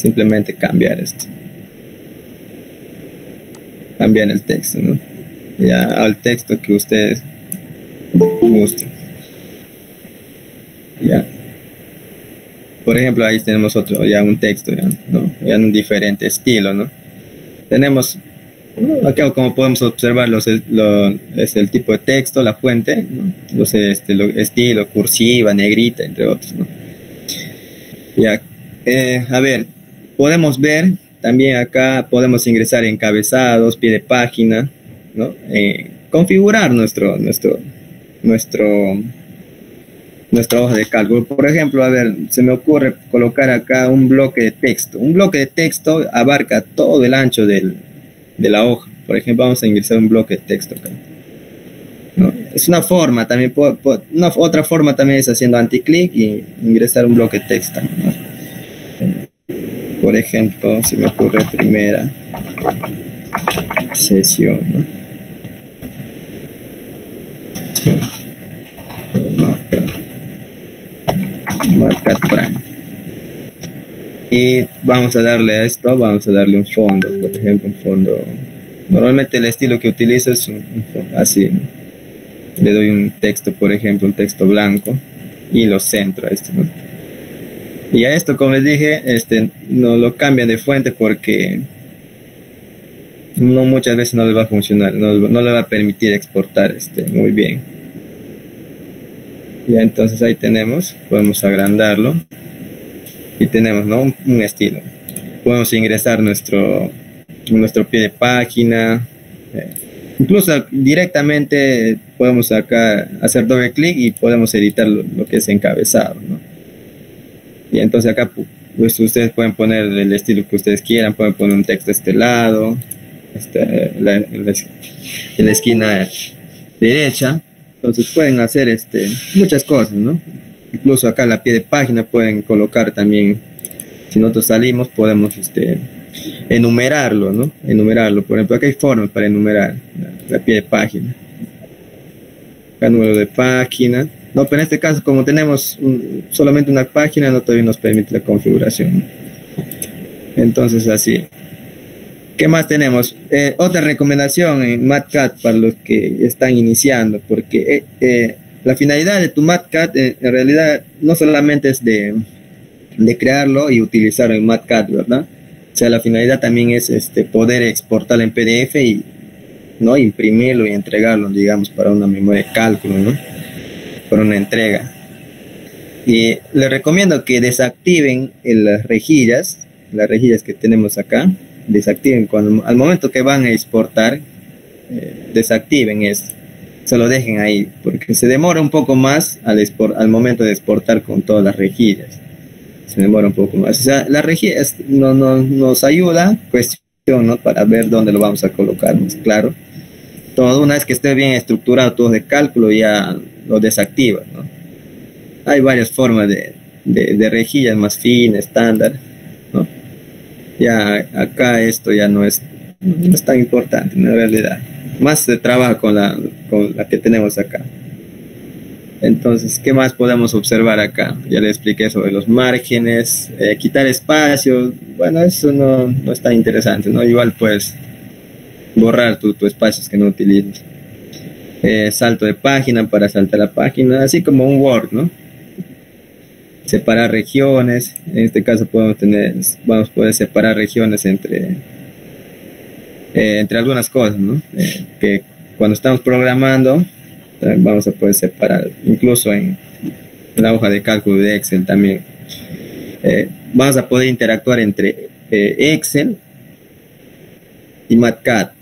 simplemente cambiar esto. Cambiar el texto, ¿no? Ya al texto que ustedes gusten. Ya. Por ejemplo, ahí tenemos otro, ya un texto, ya, ¿no? Ya en un diferente estilo, ¿no? Tenemos, acá como podemos observar, es el tipo de texto, la fuente, ¿no? Estilo, cursiva, negrita, entre otros, ¿no? Ya. A ver, podemos ver también acá, podemos ingresar encabezados, pie de página, ¿no? Configurar nuestra hoja de cálculo. Por ejemplo, a ver, se me ocurre colocar acá un bloque de texto. Un bloque de texto abarca todo el ancho de la hoja. Por ejemplo, vamos a ingresar un bloque de texto acá, ¿no? Es una forma también. Otra forma también es haciendo anticlic y ingresar un bloque de texto, ¿no? Por ejemplo, se me ocurre primera sesión, ¿no? Marca Prime. Y vamos a darle a esto, vamos a darle un fondo, por ejemplo, un fondo. Normalmente el estilo que utilizo es un fondo así, ¿no? Le doy un texto, por ejemplo, un texto blanco y lo centro a esto, ¿no? Y a esto, como les dije, no lo cambian de fuente porque no, muchas veces no les va a funcionar, no le va a permitir exportar muy bien. Ya, entonces ahí tenemos, podemos agrandarlo y tenemos, ¿no? un estilo. Podemos ingresar nuestro pie de página, incluso directamente podemos acá hacer doble clic y podemos editar lo que es encabezado, ¿no? Y entonces acá pues, ustedes pueden poner el estilo que ustedes quieran, pueden poner un texto a este lado, en la esquina derecha. Entonces pueden hacer muchas cosas, ¿no? Incluso acá en la pie de página pueden colocar también, si nosotros salimos, podemos enumerarlo, ¿no? Enumerarlo. Por ejemplo, acá hay formas para enumerar la pie de página. Acá número de página. No, pero en este caso, como tenemos solamente una página, no todavía nos permite la configuración. Entonces, así. ¿Qué más tenemos? Otra recomendación en MatCat para los que están iniciando, porque la finalidad de tu MatCat en realidad no solamente es de crearlo y utilizarlo en MatCat, ¿verdad? O sea, la finalidad también es poder exportarlo en PDF y ¿no? Imprimirlo y entregarlo, digamos, para una memoria de cálculo, ¿no? Para una entrega. Y les recomiendo que desactiven las rejillas que tenemos acá. Desactiven al momento que van a exportar, desactiven eso, se lo dejen ahí porque se demora un poco más al momento de exportar con todas las rejillas, se demora un poco más. O sea, las rejillas nos ayuda, cuestión, ¿no? Para ver dónde lo vamos a colocar más claro. Todo, una vez que esté bien estructurado todo de cálculo, ya lo desactiva, ¿no? Hay varias formas de rejillas más finas, estándar, ¿no? Ya acá esto ya no es tan importante en realidad, más se trabaja con la que tenemos acá. Entonces, ¿qué más podemos observar acá? Ya les expliqué sobre los márgenes, quitar espacios. Bueno, eso no es tan interesante, ¿no? Igual puedes borrar tu espacios que no utilices. Salto de página para saltar la página, así como un Word, ¿no? Separar regiones. En este caso vamos a poder separar regiones entre algunas cosas, ¿no? Que cuando estamos programando vamos a poder separar, incluso en la hoja de cálculo de Excel también. Vamos a poder interactuar entre Excel y MatCat.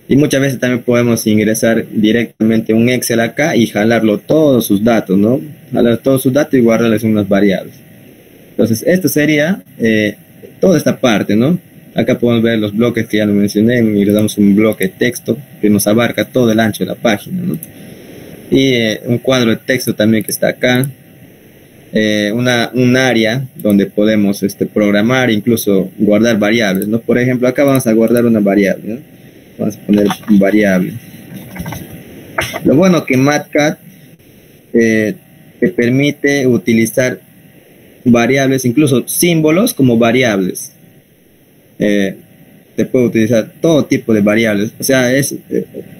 Y muchas veces también podemos ingresar directamente un Excel acá y jalarlo todos sus datos, ¿no? Jalar todos sus datos y guardarles unas variables. Entonces, esto sería toda esta parte, ¿no? Acá podemos ver los bloques que ya lo mencioné, y le damos un bloque de texto que nos abarca todo el ancho de la página, ¿no? Y un cuadro de texto también que está acá. Un área donde podemos programar, incluso guardar variables, ¿no? Por ejemplo, acá vamos a guardar una variable, ¿no? Vamos a poner variable. Lo bueno que MatCat te permite utilizar variables, incluso símbolos como variables. Se puede utilizar todo tipo de variables. O sea,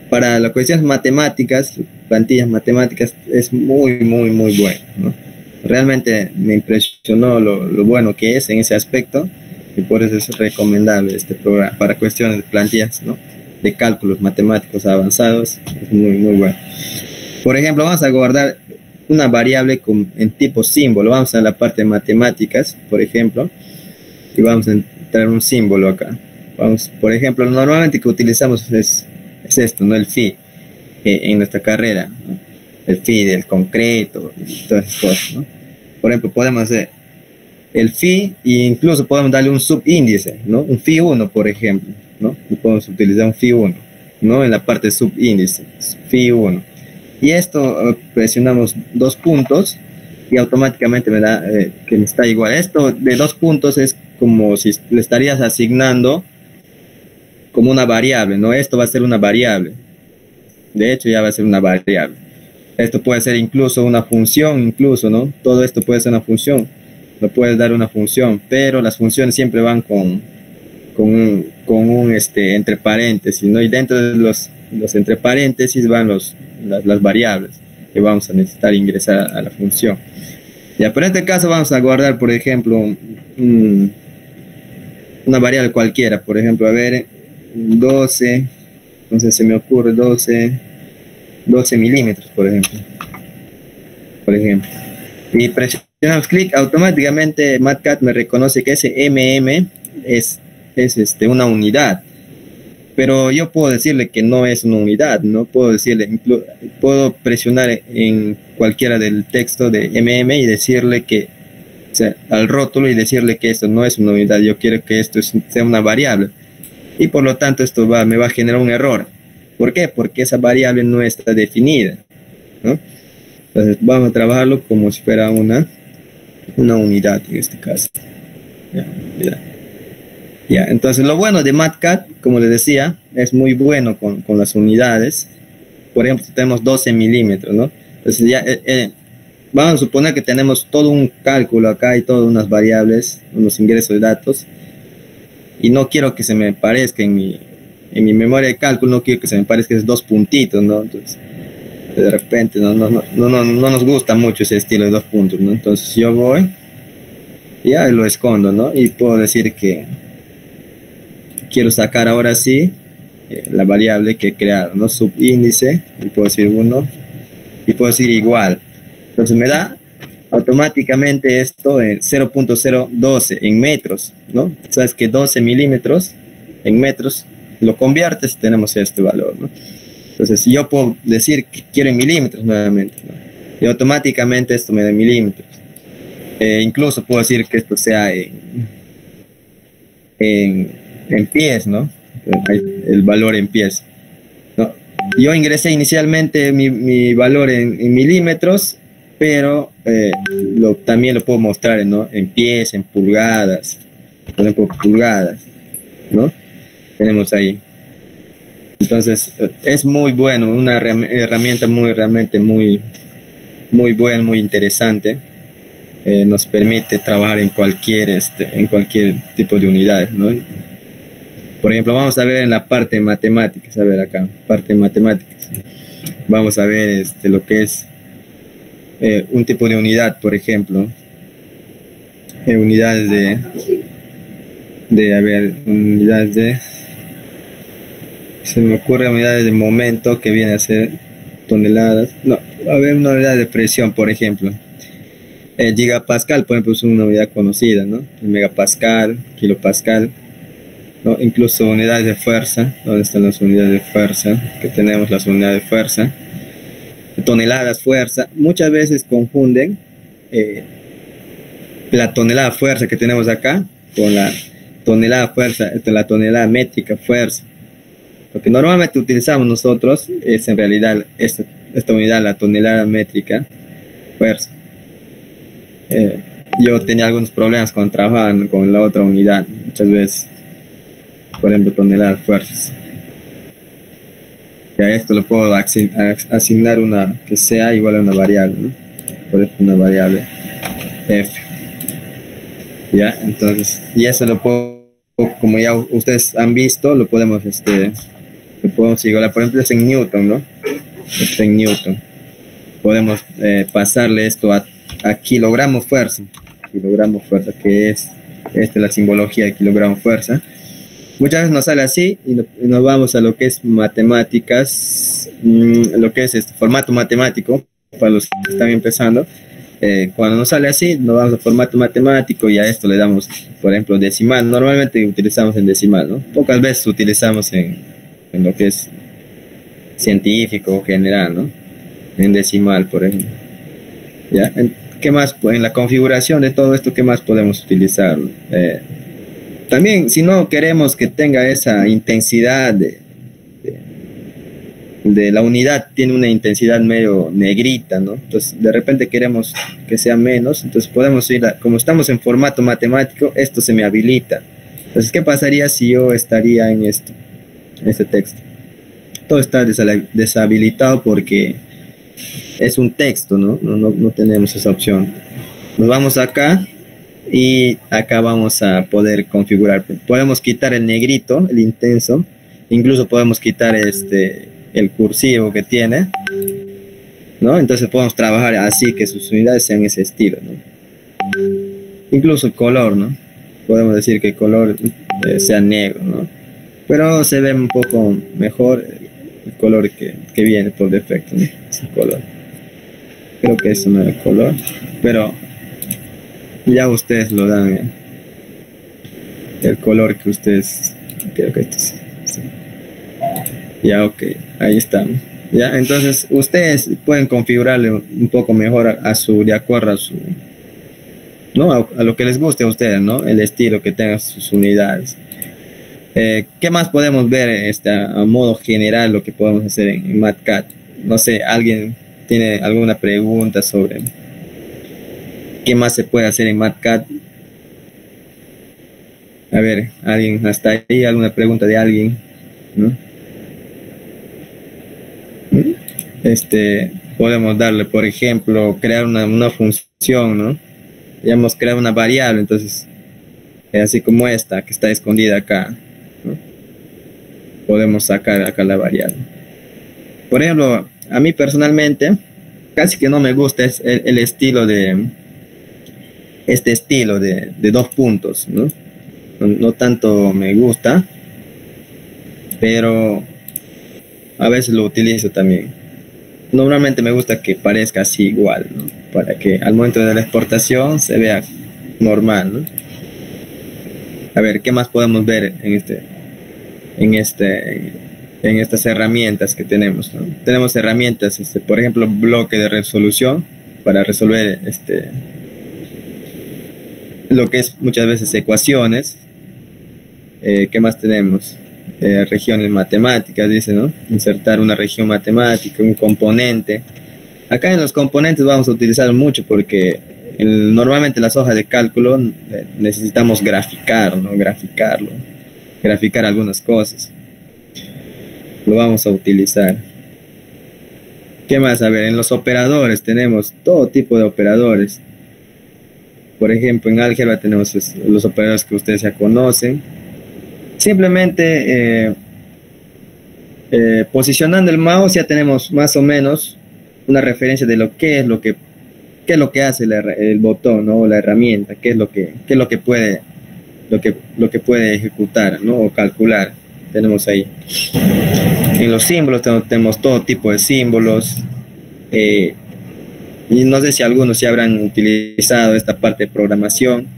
para las cuestiones matemáticas, plantillas matemáticas, es muy, muy, muy bueno, ¿no? Realmente me impresionó lo bueno que es en ese aspecto, y por eso es recomendable este programa para cuestiones de plantillas, ¿no? De cálculos matemáticos avanzados. Es muy, muy bueno. Por ejemplo, vamos a guardar una variable en tipo símbolo. Vamos a la parte de matemáticas, por ejemplo, y vamos a entrar un símbolo acá. Vamos, por ejemplo, normalmente que utilizamos es esto, ¿no? El phi en nuestra carrera, ¿no? El phi del concreto, todas esas cosas, ¿no? Por ejemplo, podemos hacer el phi e incluso podemos darle un subíndice, ¿no? Un phi 1, por ejemplo, ¿no? Y podemos utilizar un phi 1, ¿no? En la parte de subíndice, phi 1. Y esto presionamos 2 puntos y automáticamente me da que está igual. Esto de 2 puntos es como si le estarías asignando como una variable, ¿no? Esto va a ser una variable. De hecho, ya va a ser una variable. Esto puede ser incluso una función, incluso, ¿no? Todo esto puede ser una función. Lo puedes dar una función, pero las funciones siempre van con un entre paréntesis, ¿no? Y dentro de los entre paréntesis van las variables que vamos a necesitar ingresar a la función. Ya, pero en este caso vamos a guardar, por ejemplo, una variable cualquiera. Por ejemplo, a ver, 12, entonces se me ocurre 12 milímetros, por ejemplo. Y presionamos clic, automáticamente MatCat me reconoce que ese es una unidad. Pero yo puedo decirle que no es una unidad, ¿no? Puedo presionar en cualquiera del texto de y decirle que, o sea, al rótulo, y decirle que esto no es una unidad, yo quiero que esto sea una variable. Y por lo tanto esto me va a generar un error. ¿Por qué? Porque esa variable no está definida, ¿no? Entonces vamos a trabajarlo como si fuera una unidad en este caso. Ya, entonces lo bueno de MatCat, como les decía, es muy bueno con las unidades. Por ejemplo, tenemos 12 milímetros, ¿no? Entonces ya, vamos a suponer que tenemos todo un cálculo acá y todas unas variables, unos ingresos de datos, y no quiero que se me parezca en mi memoria de cálculo, no quiero que se me parezca esos 2 puntitos, ¿no? Entonces, de repente no nos gusta mucho ese estilo de 2 puntos, ¿no? Entonces yo voy, ya lo escondo, ¿no? Y puedo decir que quiero sacar ahora sí la variable que he creado, ¿no? Subíndice, y puedo decir 1, y puedo decir igual. Entonces me da automáticamente esto en 0.012 en metros, ¿no? Sabes que 12 milímetros en metros lo conviertes, tenemos este valor, ¿no? Entonces yo puedo decir que quiero en milímetros nuevamente, ¿no? Y automáticamente esto me da en milímetros. Incluso puedo decir que esto sea en pies, ¿no? El valor en pies, ¿no? Yo ingresé inicialmente mi valor en milímetros, pero también lo puedo mostrar, ¿no? En pies, en pulgadas, por ejemplo, pulgadas, ¿no? Tenemos ahí. Entonces es muy bueno, una herramienta realmente muy buena, muy interesante. Nos permite trabajar en cualquier tipo de unidades, ¿no? Por ejemplo, vamos a ver en la parte de matemáticas, a ver acá, parte de matemáticas. Vamos a ver lo que es un tipo de unidad, por ejemplo. Unidades se me ocurre unidades de momento que viene a ser toneladas. No, a ver, una unidad de presión, por ejemplo. Gigapascal, por ejemplo, es una unidad conocida, ¿no? El megapascal, kilopascal, ¿no? Incluso unidades de fuerza. ¿Dónde están las unidades de fuerza? Que tenemos las unidades de fuerza. Toneladas, fuerza. Muchas veces confunden la tonelada fuerza que tenemos acá con la tonelada fuerza, la tonelada métrica fuerza. Lo que normalmente utilizamos nosotros es en realidad esta unidad, la tonelada métrica fuerza. Yo tenía algunos problemas cuando trabajaban con la otra unidad, muchas veces, por ejemplo, toneladas fuerzas. Y a esto le puedo asignar una que sea igual a una variable, ¿no? Por ejemplo, una variable f. ¿ya? Entonces, y eso lo puedo, como ya ustedes han visto, lo podemos igualar, por ejemplo, es en Newton, ¿no? Es en Newton. Podemos pasarle esto a kilogramo fuerza, que es la simbología de kilogramo fuerza. Muchas veces nos sale así y nos vamos a lo que es matemáticas, lo que es este formato matemático, para los que están empezando. Cuando nos sale así, nos vamos a formato matemático y a esto le damos, por ejemplo, decimal. Normalmente utilizamos en decimal, ¿no? Pocas veces utilizamos en lo que es científico o general, ¿no? En decimal, por ejemplo. ¿Ya? ¿Qué más? Pues en la configuración de todo esto, ¿qué más podemos utilizar? También, si no queremos que tenga esa intensidad de la unidad, tiene una intensidad medio negrita, ¿no? Entonces, de repente queremos que sea menos, entonces podemos ir, como estamos en formato matemático, esto se me habilita. Entonces, ¿qué pasaría si yo estaría en este texto? Todo está deshabilitado porque es un texto, ¿no? No tenemos esa opción. Nos vamos acá y acá vamos a poder configurar. Podemos quitar el negrito, el intenso, incluso podemos quitar el cursivo que tiene, ¿no? Entonces podemos trabajar así, que sus unidades sean ese estilo, ¿no? Incluso el color, ¿no? Podemos decir que el color sea negro, ¿no? Pero se ve un poco mejor el color que viene por defecto, ¿no? Ese color. Creo que eso no es el color, pero ya ustedes lo dan, ¿eh? El color que ustedes, creo que esto sí. Ya, ok, ahí estamos. Ya, entonces ustedes pueden configurarle un poco mejor de acuerdo a su, ¿no? A lo que les guste a ustedes, ¿no? El estilo que tengan sus unidades. ¿Qué más podemos ver a modo general lo que podemos hacer en MatCat? No sé, ¿alguien tiene alguna pregunta sobre qué más se puede hacer en MatCat? A ver, ¿alguien hasta ahí? ¿Alguna pregunta de alguien? ¿No? Podemos darle, por ejemplo, crear una función, ¿no? Digamos, crear una variable, entonces, así como esta, que está escondida acá, ¿no? Podemos sacar acá la variable. Por ejemplo, a mí personalmente, casi que no me gusta el estilo estilo de 2 puntos, ¿no? No tanto me gusta, pero a veces lo utilizo también. Normalmente me gusta que parezca así igual, ¿no? Para que al momento de la exportación se vea normal, ¿no? A ver, ¿qué más podemos ver en estas herramientas que tenemos, ¿no? Tenemos herramientas, por ejemplo, bloque de resolución para resolver lo que es muchas veces ecuaciones. ¿Qué más tenemos? Regiones matemáticas, dice, ¿no? Insertar una región matemática, un componente. Acá en los componentes vamos a utilizar mucho porque normalmente las hojas de cálculo necesitamos graficar, ¿no? Graficar algunas cosas. Lo vamos a utilizar. ¿Qué más? A ver, en los operadores tenemos todo tipo de operadores. Por ejemplo, en álgebra tenemos los operadores que ustedes ya conocen. Simplemente posicionando el mouse ya tenemos más o menos una referencia de qué es lo que hace el botón, ¿no? La herramienta, qué es lo que puede ejecutar, ¿no? O calcular. Tenemos ahí. En los símbolos tenemos todo tipo de símbolos. Y no sé si algunos ya habrán utilizado esta parte de programación.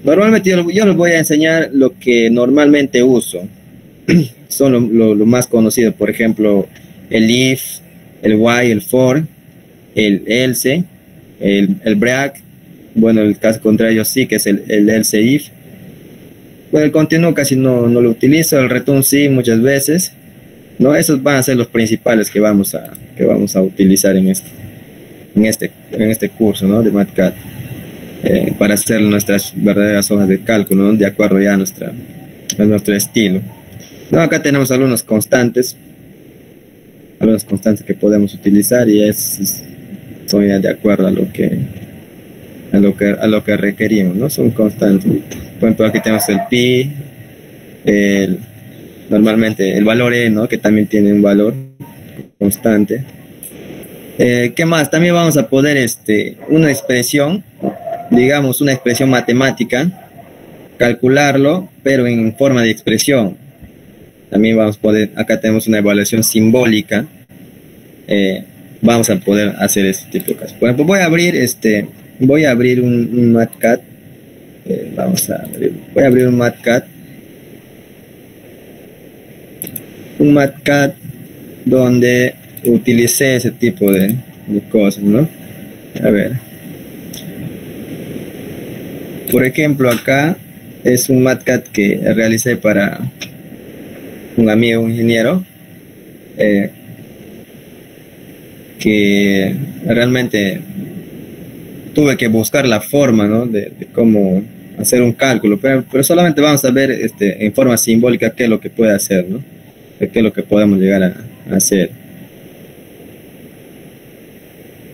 Normalmente yo les voy a enseñar lo que normalmente uso. Son lo más conocido, por ejemplo, el if, el while, el for, el else, el break. Bueno, el caso contrario sí, que es el else if. Bueno, el continuo casi no lo utilizo, el return sí muchas veces, ¿no? Esos van a ser los principales que vamos a utilizar en este curso, ¿no? De MatCat. Para hacer nuestras verdaderas hojas de cálculo, ¿no? De acuerdo ya a nuestro estilo. No, acá tenemos algunos constantes que podemos utilizar y son ya de acuerdo a a lo que requerimos, ¿no? Son constantes. Por ejemplo, aquí tenemos el pi, normalmente el valor e, ¿no? Que también tiene un valor constante. ¿Qué más? También vamos a poder una expresión, digamos una expresión matemática, calcularlo, pero en forma de expresión. También vamos a poder, acá tenemos una evaluación simbólica, vamos a poder hacer este tipo de cosas. Por ejemplo, voy a abrir un MATCAD, voy a abrir un MATCAD donde utilicé ese tipo de cosas, ¿no? A ver, por ejemplo, acá es un MATCAD que realicé para un amigo, un ingeniero, que realmente tuve que buscar la forma, ¿no? de cómo hacer un cálculo, pero solamente vamos a ver en forma simbólica qué es lo que puede hacer, ¿no? Qué es lo que podemos llegar a hacer.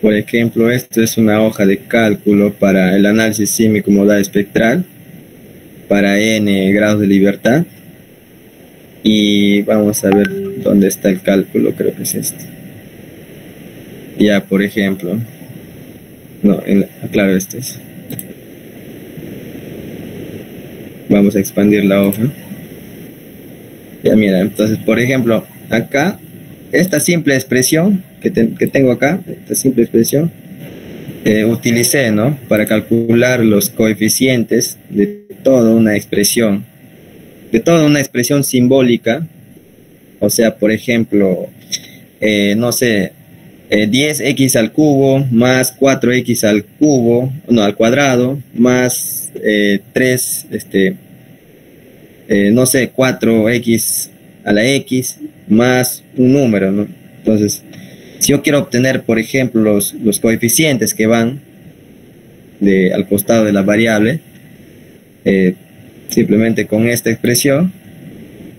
Por ejemplo, esto es una hoja de cálculo para el análisis sísmico modal espectral para n grados de libertad, y vamos a ver dónde está el cálculo. Creo que es este. Ya, por ejemplo, no, claro, este es. Vamos a expandir la hoja. Ya, mira, entonces, por ejemplo, acá, esta simple expresión que tengo acá, esta simple expresión, utilicé, ¿no? Para calcular los coeficientes de toda una expresión, simbólica. O sea, por ejemplo, no sé, 10x al cubo más 4x al cubo, no, al cuadrado, más 3, no sé, 4x a la x, más un número, ¿no? Entonces, si yo quiero obtener, por ejemplo, los coeficientes que van al costado de la variable, simplemente con esta expresión,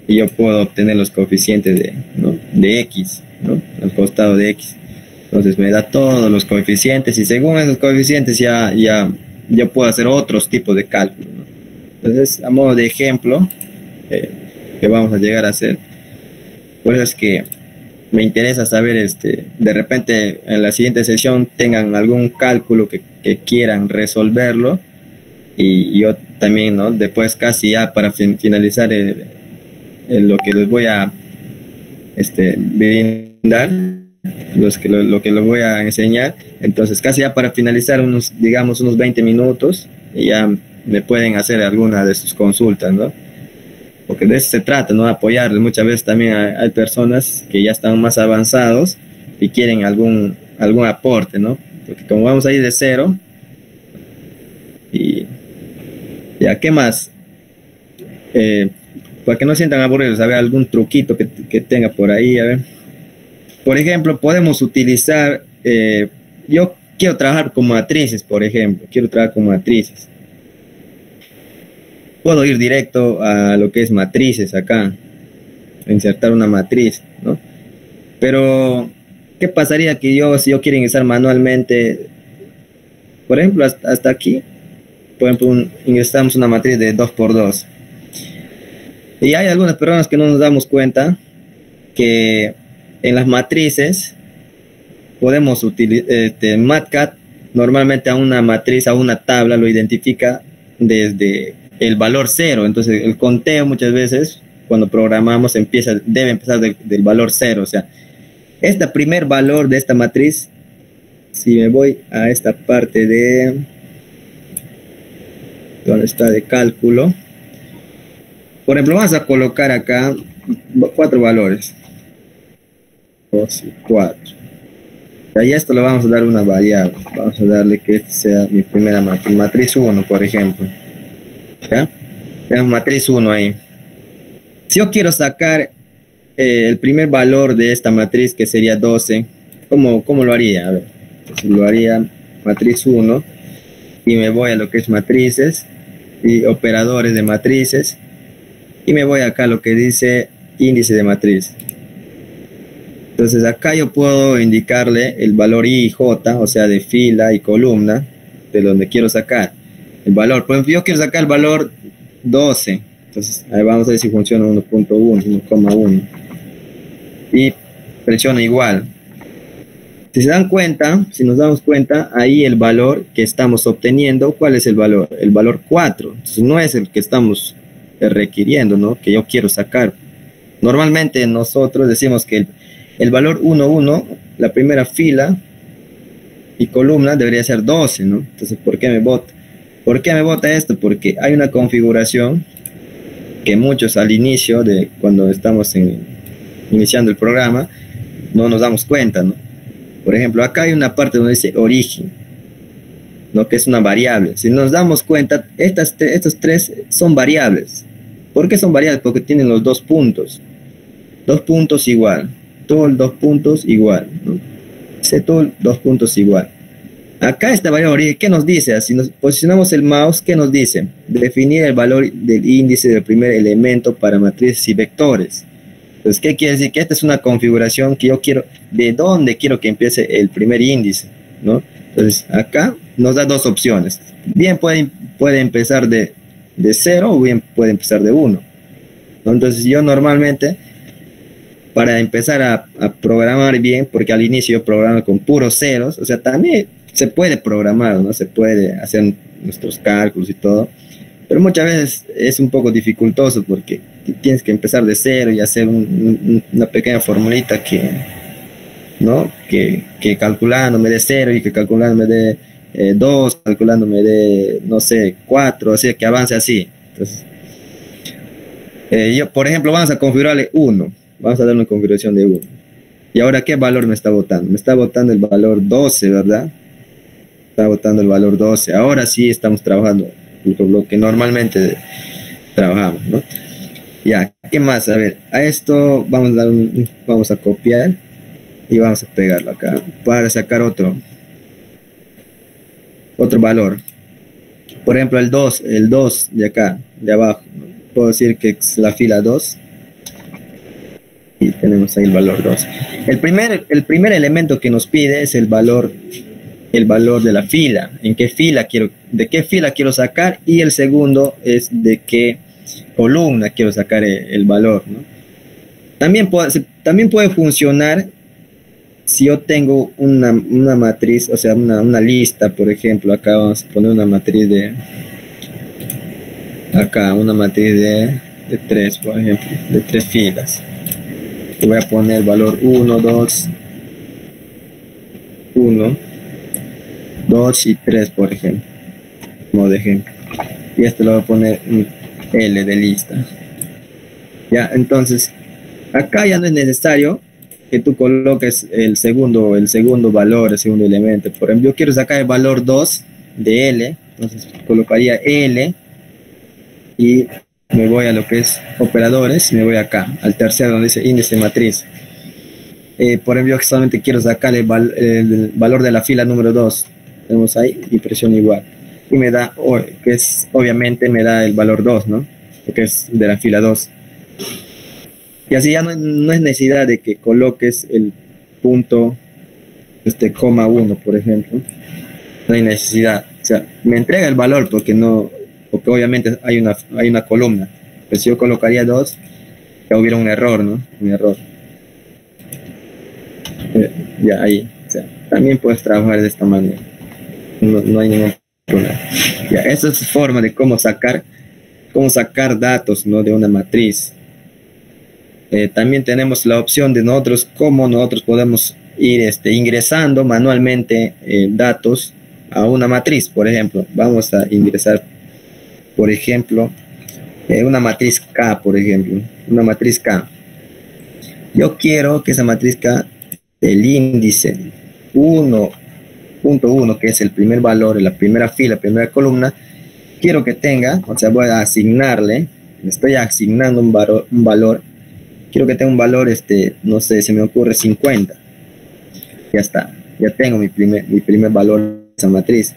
y yo puedo obtener los coeficientes de x, ¿no? Al costado de x. Entonces me da todos los coeficientes, y según esos coeficientes ya puedo hacer otros tipos de cálculos, ¿no? Entonces, a modo de ejemplo, que vamos a llegar a hacer. Por eso es que me interesa saber, de repente en la siguiente sesión tengan algún cálculo que quieran resolverlo, y yo también, ¿no? Después, casi ya para finalizar lo que les voy a brindar, lo que les voy a enseñar. Entonces, casi ya para finalizar, digamos unos 20 minutos, y ya me pueden hacer alguna de sus consultas, ¿no? Porque de eso se trata, ¿no? Apoyarles. Muchas veces también hay personas que ya están más avanzados y quieren algún aporte, ¿no? Porque como vamos a ir de cero, y ya, ¿qué más? Para que no sientan aburridos, a ver, algún truquito que tenga por ahí, a ver. Por ejemplo, podemos utilizar, yo quiero trabajar con matrices, por ejemplo, Puedo ir directo a lo que es matrices acá, insertar una matriz, ¿no? Pero, ¿qué pasaría si yo quiero ingresar manualmente? Por ejemplo, hasta aquí, por ejemplo, ingresamos una matriz de 2×2. Y hay algunas personas que no nos damos cuenta que en las matrices podemos utilizar MATCAD. Normalmente a una matriz, a una tabla, lo identifica desde el valor 0. Entonces el conteo muchas veces cuando programamos debe empezar del valor 0. O sea, este primer valor de esta matriz, si me voy a esta parte de donde está de cálculo, por ejemplo, vamos a colocar acá 4 valores, 2 y 4. Y a esto le vamos a dar una variable. Vamos a darle que este sea mi primera matriz 1, por ejemplo. ¿Ya? Tenemos matriz 1 ahí. Si yo quiero sacar el primer valor de esta matriz, que sería 12, ¿cómo lo haría? A ver, entonces lo haría matriz 1, y me voy a lo que es matrices y operadores de matrices, y me voy acá a lo que dice índice de matriz. Entonces acá yo puedo indicarle el valor I y J, o sea, de fila y columna, de donde quiero sacar el valor. Por ejemplo, yo quiero sacar el valor 12. Entonces, ahí vamos a ver si funciona 1.1, 1,1. Y presiono igual. Si se dan cuenta, si nos damos cuenta, ahí el valor que estamos obteniendo, ¿cuál es el valor? El valor 4. Entonces, no es el que estamos requiriendo, ¿no? Que yo quiero sacar. Normalmente nosotros decimos que el valor 1,1, la primera fila y columna debería ser 12, ¿no? Entonces, ¿por qué me bota? ¿Por qué me bota esto? Porque hay una configuración que muchos al inicio, de cuando estamos iniciando el programa, no nos damos cuenta, ¿no? Por ejemplo, acá hay una parte donde dice origen, ¿no? Que es una variable. Si nos damos cuenta, estos tres son variables. ¿Por qué son variables? Porque tienen los dos puntos. Dos puntos igual. Todos dos puntos igual, ¿no? Todos dos puntos igual. Acá esta variable origen, ¿qué nos dice? Si nos posicionamos el mouse, ¿qué nos dice? Definir el valor del índice del primer elemento para matrices y vectores. Entonces, ¿qué quiere decir? Que esta es una configuración que yo quiero, de dónde quiero que empiece el primer índice, ¿no? Entonces, acá nos da dos opciones. Bien puede empezar de 0 o bien puede empezar de 1, ¿no? Entonces, yo normalmente, para empezar a programar bien, porque al inicio yo programo con puros ceros, o sea, también se puede programar, ¿no? Se puede hacer nuestros cálculos y todo, pero muchas veces es un poco dificultoso porque tienes que empezar de 0 y hacer una pequeña formulita que, ¿no? Que calculándome de 0 y que calculándome de 2, calculándome de, no sé, 4, así que avance así. Entonces, yo, por ejemplo, vamos a configurarle 1. Vamos a darle una configuración de 1. Y ahora, ¿qué valor me está botando? Me está botando el valor 12, ¿verdad? Está botando el valor 12. Ahora sí estamos trabajando lo que normalmente trabajamos, ¿no? Ya, ¿qué más? A ver, a esto vamos a copiar y vamos a pegarlo acá para sacar otro valor. Por ejemplo, el 2 de acá, de abajo, ¿no? Puedo decir que es la fila 2. Y tenemos ahí el valor 2. El primer elemento que nos pide es el valor de la fila. ¿En qué fila de qué fila quiero sacar? Y el segundo es de qué columna quiero sacar el valor, ¿no? También puede funcionar si yo tengo una matriz, o sea, una lista, por ejemplo. Acá vamos a poner una matriz de 3, por ejemplo, de 3 filas. Y voy a poner el valor 1, 2, 1, 2 y 3, por ejemplo, como de ejemplo. Y esto lo voy a poner un L de lista. Ya, entonces, acá ya no es necesario que tú coloques el segundo valor, el segundo elemento. Por ejemplo, yo quiero sacar el valor 2 de L, entonces colocaría L y me voy a lo que es operadores, me voy acá, al tercero donde dice índice matriz. Por ejemplo, yo solamente quiero sacar el valor de la fila número 2. Tenemos ahí y presiono igual. Y me da, obviamente me da el valor 2, ¿no? Porque es de la fila 2. Y así ya no es necesidad de que coloques el punto, coma 1, por ejemplo. No hay necesidad. O sea, me entrega el valor porque obviamente hay una columna. Pero si yo colocaría 2, ya hubiera un error, ¿no? Un error. Ya ahí. O sea, también puedes trabajar de esta manera. No hay ningún problema. Ya, esa es forma de cómo sacar datos, ¿no? De una matriz. También tenemos la opción de cómo nosotros podemos ir ingresando manualmente datos a una matriz. Por ejemplo, vamos a ingresar, por ejemplo, una matriz K, por ejemplo, una matriz K. Yo quiero que esa matriz K, el índice 1.1, que es el primer valor, la primera fila, primera columna, quiero que tenga, o sea, voy a asignarle, le estoy asignando un valor, quiero que tenga un valor, no sé, se me ocurre 50. Ya está, ya tengo mi primer valor de esa matriz.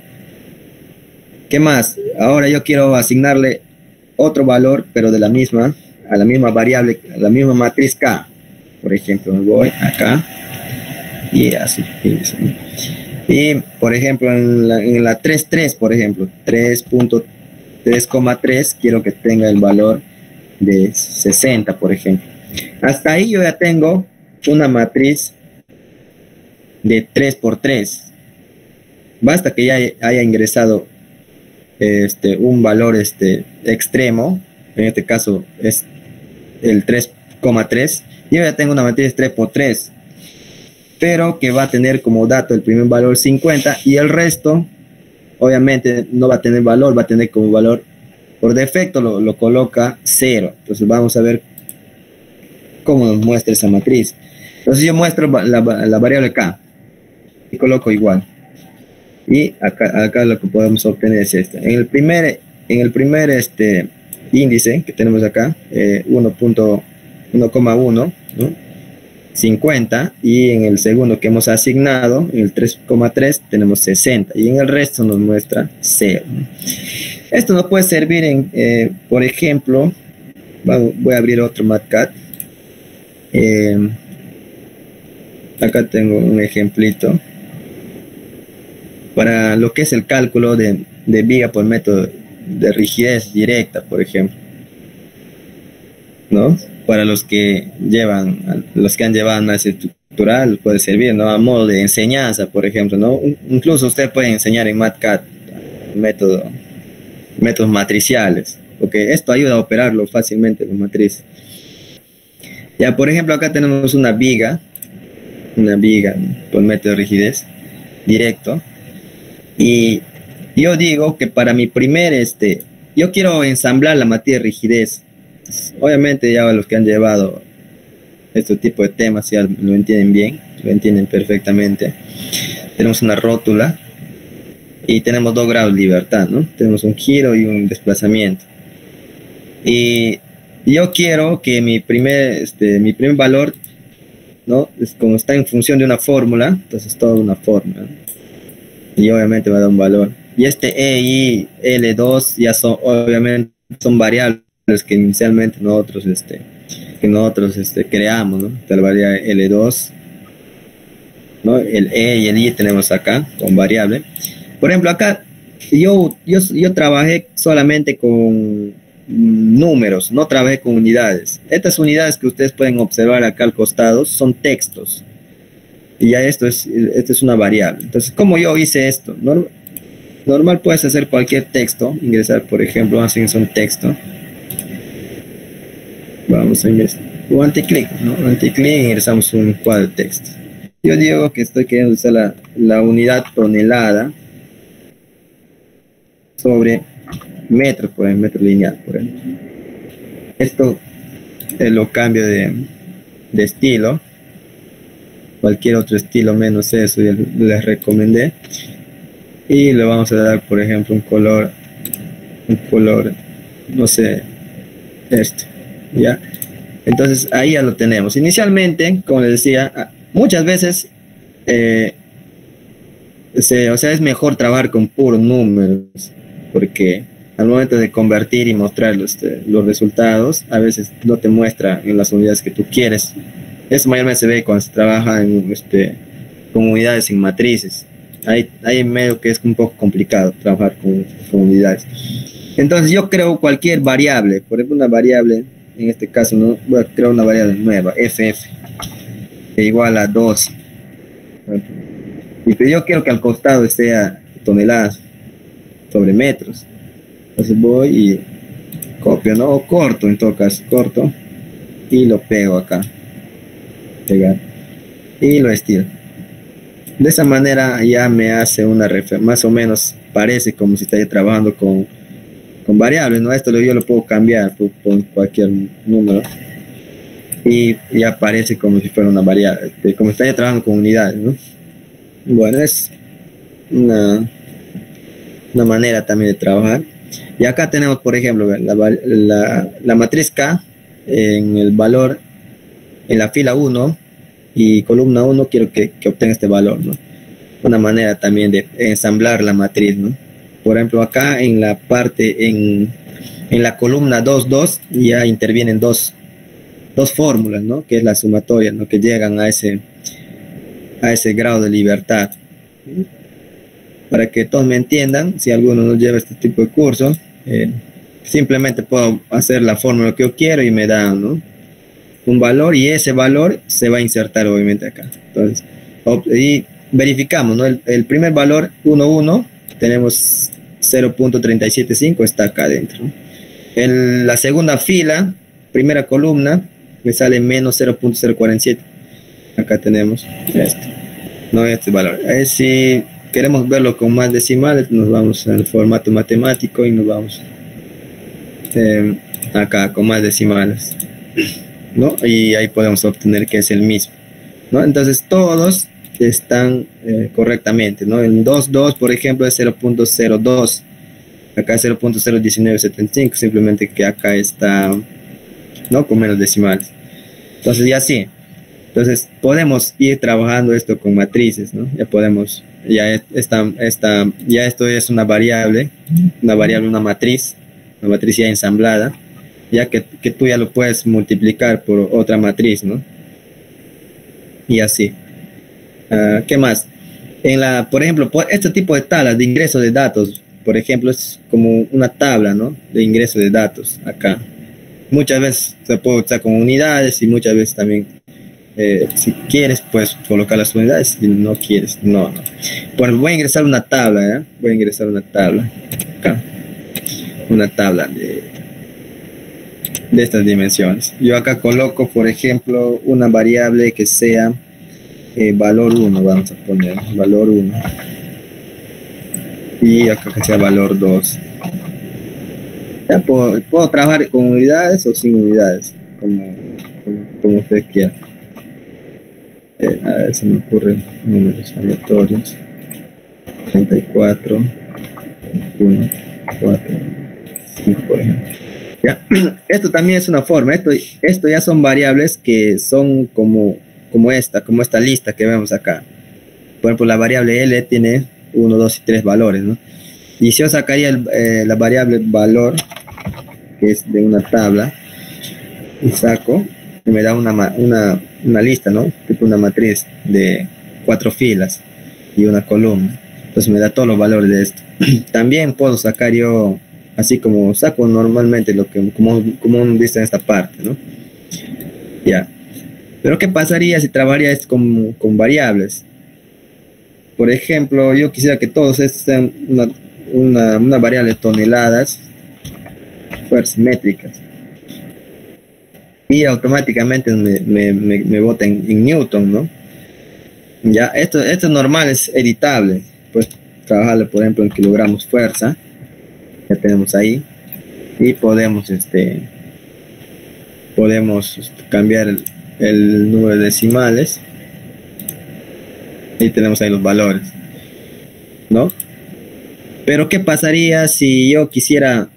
¿Qué más? Ahora yo quiero asignarle otro valor, pero a la misma variable, a la misma matriz K. Por ejemplo, me voy acá y así. Y, por ejemplo, en la 3.3, por ejemplo, 3.3,3, quiero que tenga el valor de 60, por ejemplo. Hasta ahí yo ya tengo una matriz de 3 por 3. Basta que ya haya ingresado un valor extremo, en este caso es el 3,3. Yo ya tengo una matriz 3 por 3, pero que va a tener como dato el primer valor 50 y el resto obviamente no va a tener valor, va a tener como valor por defecto lo coloca 0. Entonces vamos a ver cómo nos muestra esa matriz. Entonces yo muestro la variable k y coloco igual. Y acá lo que podemos obtener es esta. En el primer índice que tenemos acá, 1,1, ¿no? 50, y en el segundo que hemos asignado, en el 3,3, tenemos 60, y en el resto nos muestra 0. Esto nos puede servir por ejemplo, voy a abrir otro Matcat. Acá tengo un ejemplito para lo que es el cálculo de viga por método de rigidez directa, por ejemplo, ¿no? Para los que han llevado análisis estructural puede servir, ¿no? A modo de enseñanza, por ejemplo, ¿no? Incluso usted puede enseñar en Matcat métodos matriciales, porque esto ayuda a operarlo fácilmente las matrices. Ya, por ejemplo, acá tenemos una viga por método de rigidez directo, y yo digo que para mi yo quiero ensamblar la matriz de rigidez. Obviamente ya los que han llevado este tipo de temas ya lo entienden bien, lo entienden perfectamente. Tenemos una rótula y tenemos 2 grados de libertad, ¿no? Tenemos un giro y un desplazamiento. Y yo quiero que mi primer valor, ¿no? Como está en función de una fórmula, entonces toda una fórmula, ¿no? Y obviamente va a dar un valor. Y E y L2 ya obviamente son variables que inicialmente nosotros creamos, ¿no? La variable L2, ¿no? El E y el I tenemos acá con variable. Por ejemplo, acá yo trabajé solamente con números, no trabajé con unidades. Estas unidades que ustedes pueden observar acá al costado son textos. Y ya esto es una variable. Entonces, ¿cómo yo hice esto? Normal puedes hacer cualquier texto, ingresar, por ejemplo, vamos a ingresar un texto. Vamos a ingresar un anticlic, ¿no? Anticlic, ingresamos un cuadro de texto. Yo digo que estoy queriendo usar la unidad tonelada sobre metros, por ejemplo, metro lineal, por ejemplo. Esto lo cambio de estilo. Cualquier otro estilo menos eso ya les recomendé, y le vamos a dar, por ejemplo, un color, no sé, ya. Entonces ahí ya lo tenemos. Inicialmente, como les decía, muchas veces es mejor trabajar con puros números, porque al momento de convertir y mostrar los resultados, a veces no te muestra en las unidades que tú quieres. Eso mayormente se ve cuando se trabaja con unidades sin matrices. Ahí medio que es un poco complicado trabajar con unidades. Entonces yo creo cualquier variable, por ejemplo una variable, en este caso, ¿no? Voy a crear una variable nueva, FF, igual a 2. Y yo quiero que al costado sea toneladas sobre metros. Entonces voy y copio, ¿no? O corto, en todo caso, corto, y lo pego acá. Pegar y lo estiro. De esa manera ya me hace una referencia, más o menos parece como si estaría trabajando con variables, ¿no? Esto yo lo puedo cambiar por cualquier número y ya aparece como si fuera una variable, como si estaría trabajando con unidades, ¿no? Bueno, es una manera también de trabajar. Y acá tenemos, por ejemplo, la matriz K en el valor en la fila 1 y columna 1 quiero que obtenga este valor, ¿no? Una manera también de ensamblar la matriz, ¿no? Por ejemplo, acá en la parte, en la columna 2.2 ya intervienen dos fórmulas, ¿no? Que es la sumatoria, ¿no? Que llegan a ese grado de libertad. Para que todos me entiendan, si alguno no lleva este tipo de curso, simplemente puedo hacer la fórmula que yo quiero y me da, ¿no?, un valor, y ese valor se va a insertar obviamente acá. Entonces, y verificamos, ¿no? El primer valor 1, 1, tenemos 0.375, está acá adentro, ¿no? En la segunda fila, primera columna, me sale menos 0.047. Acá tenemos esto, no este valor. Si queremos verlo con más decimales, nos vamos al formato matemático y nos vamos acá con más decimales, ¿no? Y ahí podemos obtener que es el mismo, ¿no? Entonces todos están correctamente, ¿no? El 2.2, por ejemplo, es 0.02. Acá 0.01975, simplemente que acá está, ¿no?, con menos decimales. Entonces ya sí. Entonces podemos ir trabajando esto con matrices, ¿no? Ya podemos, ya esto es una variable, una matriz ya ensamblada, ya que tú ya lo puedes multiplicar por otra matriz, ¿no? Y así. ¿Qué más? Por ejemplo, por este tipo de tablas de ingreso de datos, por ejemplo, es como una tabla, ¿no?, de ingreso de datos acá. Muchas veces se puede usar con unidades y muchas veces también, si quieres, puedes colocar las unidades. Si no quieres, no. Bueno, voy a ingresar una tabla, ¿eh? Voy a ingresar una tabla acá. Una tabla de estas dimensiones. Yo acá coloco, por ejemplo, una variable que sea valor 1, vamos a poner valor 1. Y acá que sea valor 2. Ya puedo trabajar con unidades o sin unidades, como usted quiera. A ver, se me ocurren números aleatorios. 34, 1, 4, 5, por ejemplo. ¿Ya? Esto también es una forma. Esto ya son variables que son como esta lista que vemos acá. Por ejemplo, la variable L tiene 1, 2 y 3 valores, ¿no? Y si yo sacaría la variable valor, que es de una tabla, y saco, y me da una lista, ¿no?, tipo una matriz de 4 filas y una columna. Entonces me da todos los valores de esto. También puedo sacar yo, así como saco normalmente como uno dice en esta parte, ¿no? Ya. Pero ¿qué pasaría si trabajaría esto con variables? Por ejemplo, yo quisiera que todos estos sean una variable de toneladas, fuerzas métricas, y automáticamente me bota en Newton, ¿no? Ya, esto normal, es editable. Pues trabajarlo, por ejemplo, en kilogramos fuerza, ya tenemos ahí, y podemos cambiar el número de decimales, y tenemos ahí los valores, ¿no? Pero ¿qué pasaría si yo quisiera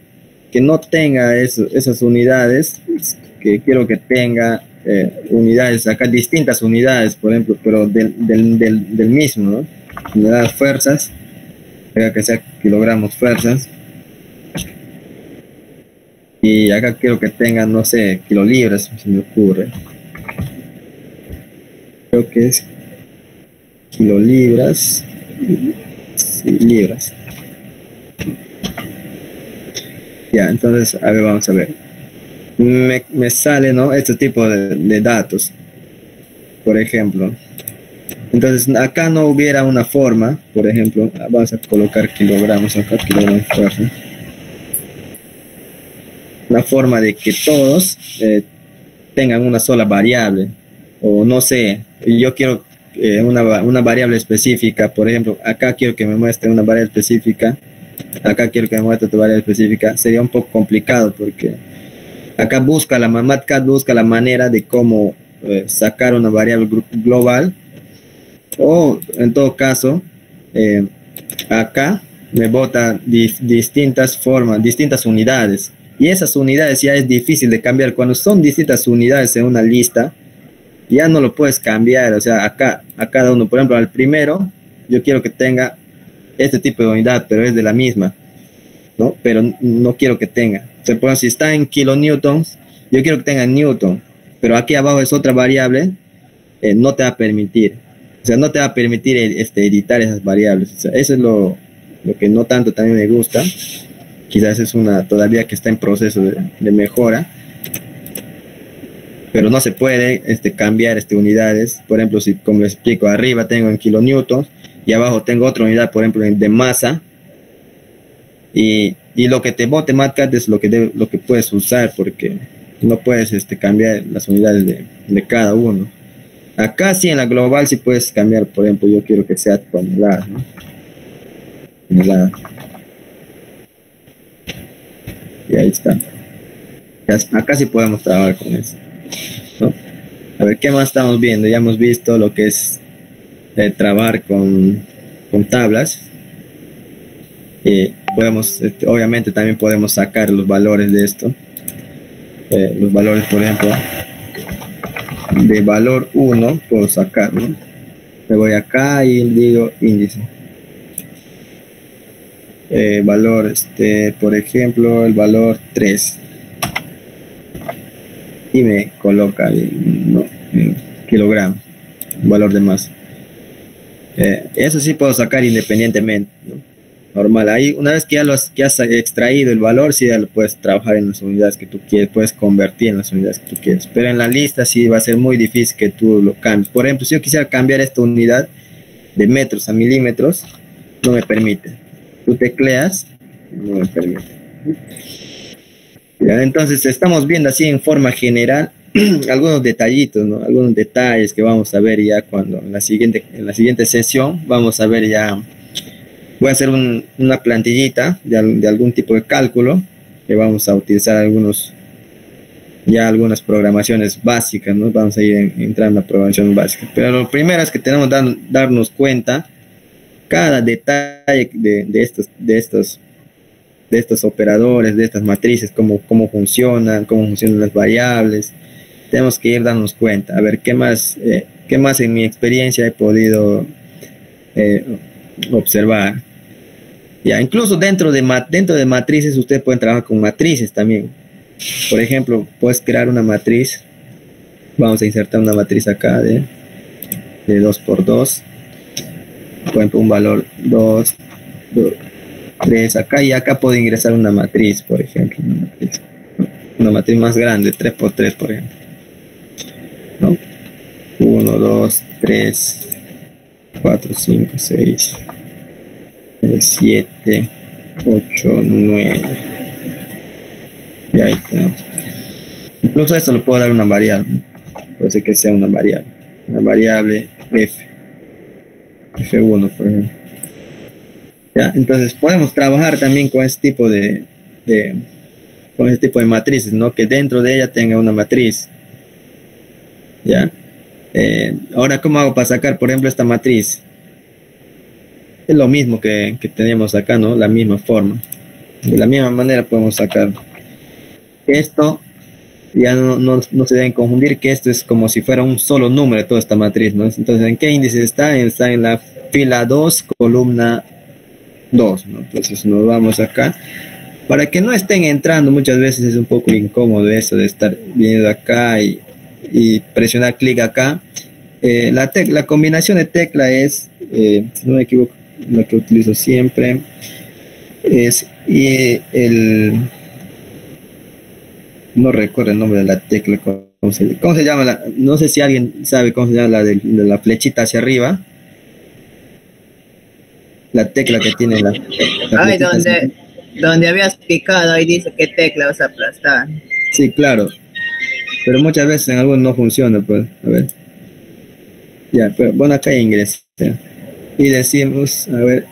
que no tenga esas unidades? Que quiero que tenga unidades, acá distintas unidades, por ejemplo, pero del mismo, ¿no? Unidades fuerzas, que sea kilogramos fuerzas, y acá quiero que tenga, no sé, kilolibras, se me ocurre. Creo que es kilolibras, sí, libras. Ya, entonces, a ver, vamos a ver. Me sale, ¿no?, este tipo de datos, por ejemplo. Entonces, acá no hubiera una forma, por ejemplo, vamos a colocar kilogramos acá, kilogramos fuerza. Una forma de que todos tengan una sola variable, o no sé, yo quiero una variable específica. Por ejemplo, acá quiero que me muestre una variable específica, acá quiero que me muestre otra variable específica. Sería un poco complicado porque acá MatCat busca la manera de cómo sacar una variable global, o en todo caso acá me bota distintas formas, distintas unidades, y esas unidades ya es difícil de cambiar. Cuando son distintas unidades en una lista, ya no lo puedes cambiar. O sea, acá a cada uno, por ejemplo, al primero yo quiero que tenga este tipo de unidad, pero es de la misma, ¿no? Pero no quiero que tenga, o sea, por ejemplo, si está en kilonewtons, yo quiero que tenga newton, pero aquí abajo es otra variable, no te va a permitir. O sea, no te va a permitir editar esas variables. O sea, eso es lo que no tanto también me gusta. Quizás es una todavía que está en proceso de mejora, pero no se puede cambiar unidades. Por ejemplo, si, como les explico, arriba tengo en kilonewtons y abajo tengo otra unidad, por ejemplo, de masa, y lo que te bote MatCat es lo que puedes usar, porque no puedes cambiar las unidades de cada uno. Acá sí, en la global sí puedes cambiar. Por ejemplo, yo quiero que sea toneladas, ¿no? Toneladas. Y ahí está. Acá sí podemos trabajar con eso, ¿no? A ver, ¿qué más estamos viendo? Ya hemos visto lo que es trabajar con tablas. Podemos, obviamente también podemos sacar los valores de esto. Los valores, por ejemplo, de valor 1 puedo sacar, ¿no? Me voy acá y digo índice. Valor, por ejemplo, el valor 3. Y me coloca ¿no? kilogramos, valor de masa. Eso sí puedo sacar independientemente, ¿no? Normal. Ahí, una vez que ya has extraído el valor, sí ya lo puedes trabajar en las unidades que tú quieres, puedes convertir en las unidades que tú quieres. Pero en la lista sí va a ser muy difícil que tú lo cambies. Por ejemplo, si yo quisiera cambiar esta unidad de metros a milímetros, no me permite. Tú tecleas, no me permite. Ya, entonces estamos viendo así en forma general algunos detallitos, ¿no? Algunos detalles que vamos a ver ya cuando en la siguiente sesión vamos a ver ya. Voy a hacer una plantillita de algún tipo de cálculo que vamos a utilizar algunas programaciones básicas, ¿no? Vamos a ir entrando a programación básica. Pero lo primero es que tenemos que darnos cuenta cada detalle de estos operadores, de estas matrices, cómo funcionan las variables. Tenemos que ir dándonos cuenta. A ver, ¿qué más en mi experiencia he podido observar? Ya, incluso dentro de matrices, ustedes pueden trabajar con matrices también. Por ejemplo, puedes crear una matriz. Vamos a insertar una matriz acá de 2 por 2. Por ejemplo, un valor 2, 3 acá, y acá puedo ingresar una matriz, por ejemplo. Una matriz más grande, 3 por 3, por ejemplo, ¿no? 1, 2, 3, 4, 5, 6, 7, 8, 9. Y ahí tenemos. Incluso esto lo puedo dar una variable. Puede ser que sea una variable F1, por ejemplo. ¿Ya? Entonces podemos trabajar también con este tipo de matrices, ¿no? Que dentro de ella tenga una matriz. ¿Ya? Ahora, ¿cómo hago para sacar, por ejemplo, esta matriz? Es lo mismo que tenemos acá, ¿no? La misma forma. De la misma manera podemos sacar esto. Ya no se deben confundir que esto es como si fuera un solo número de toda esta matriz, ¿no? Entonces, ¿en qué índice está? Está en la fila 2, columna 2, ¿no? Entonces nos vamos acá. Para que no estén entrando, muchas veces es un poco incómodo eso de estar viniendo acá y presionar clic acá. La combinación de tecla es, si no me equivoco, lo que utilizo siempre es no recuerdo el nombre de la tecla. ¿Cómo se llama? No sé si alguien sabe cómo se llama la de la flechita hacia arriba. La tecla que tiene la ay, donde habías picado, ahí dice qué tecla vas a aplastar. Sí, claro. Pero muchas veces en algunos no funciona, pues. A ver. Ya, pero bueno, acá ingresé. Y decimos, a ver,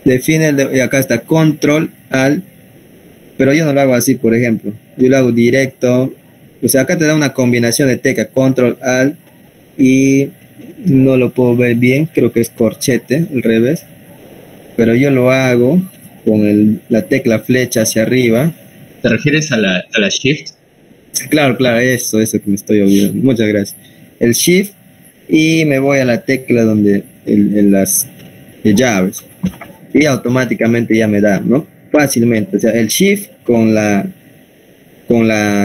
define, y acá está control, alt, pero yo no lo hago así, por ejemplo. Yo lo hago directo. O sea, acá te da una combinación de tecla, control, alt, y no lo puedo ver bien, creo que es corchete, al revés. Pero yo lo hago con la tecla flecha hacia arriba. ¿Te refieres a la Shift? Claro, eso que me estoy olvidando. Muchas gracias. El Shift, y me voy a la tecla donde en las llaves. Y automáticamente ya me da, ¿no? Fácilmente. O sea, el Shift con la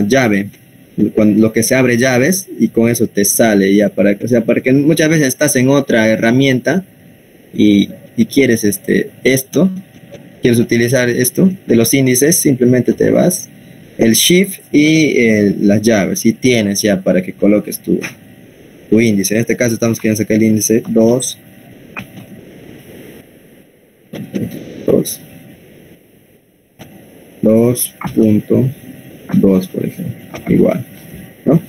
llave. lo que se abre llaves y con eso te sale ya o sea, para que muchas veces estás en otra herramienta y quieres quieres utilizar esto de los índices, simplemente te vas el shift y las llaves y tienes ya para que coloques tu índice. En este caso estamos queriendo sacar el índice 2 2.2, por ejemplo, igual, ¿no?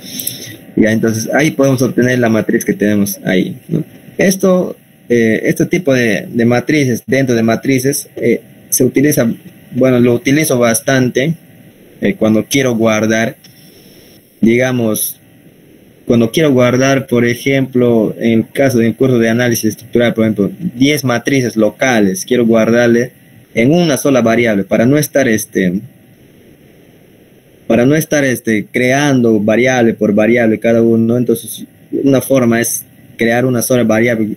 Ya, entonces ahí podemos obtener la matriz que tenemos ahí, ¿no? Este tipo de matrices, dentro de matrices, se utiliza, bueno, lo utilizo bastante cuando quiero guardar, digamos, por ejemplo, en el caso de un curso de análisis estructural, por ejemplo, 10 matrices locales, quiero guardarle en una sola variable para no estar creando variable por variable cada uno. Entonces una forma es crear una sola variable,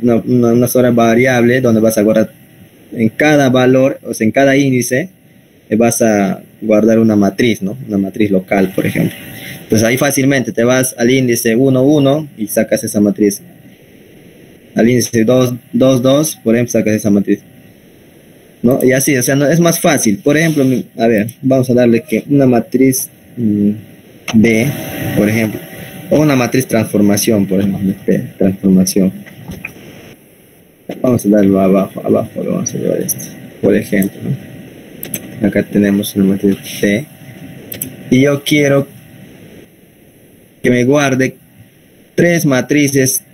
una sola variable donde vas a guardar en cada valor, o sea, en cada índice vas a guardar una matriz, ¿no? Una matriz local, por ejemplo. Entonces ahí fácilmente te vas al índice 1, 1 y sacas esa matriz. Al índice 2, 2, 2, por ejemplo, sacas esa matriz, ¿no? Y así, o sea, no, es más fácil. Por ejemplo, a ver, vamos a darle que una matriz B, por ejemplo, o una matriz transformación, por ejemplo, transformación. Vamos a darlo abajo, lo vamos a llevar por ejemplo, ¿no? Acá tenemos una matriz T y yo quiero que me guarde tres matrices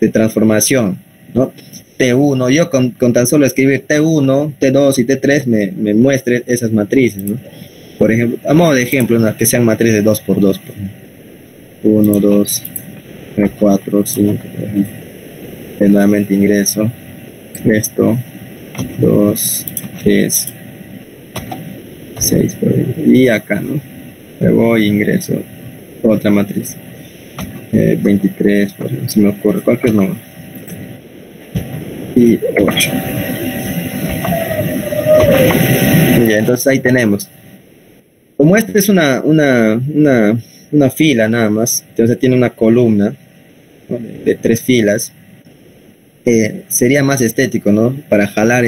de transformación, ¿no? T1, yo con tan solo escribir T1, T2 y T3 me muestre esas matrices, ¿no? Por ejemplo, a modo de ejemplo, ¿no? Que sean matrices de 2 por 2, 1, 2, 3, 4, 5, por ejemplo. Nuevamente ingreso esto, 2, 3, 6, por ejemplo, y acá, ¿no? Luego ingreso otra matriz, 23, por ejemplo, si me ocurre cualquier número, y 8. Ya, entonces ahí tenemos. Como esta es una fila nada más, entonces tiene una columna, ¿no? de 3 filas, sería más estético, ¿no? Para jalar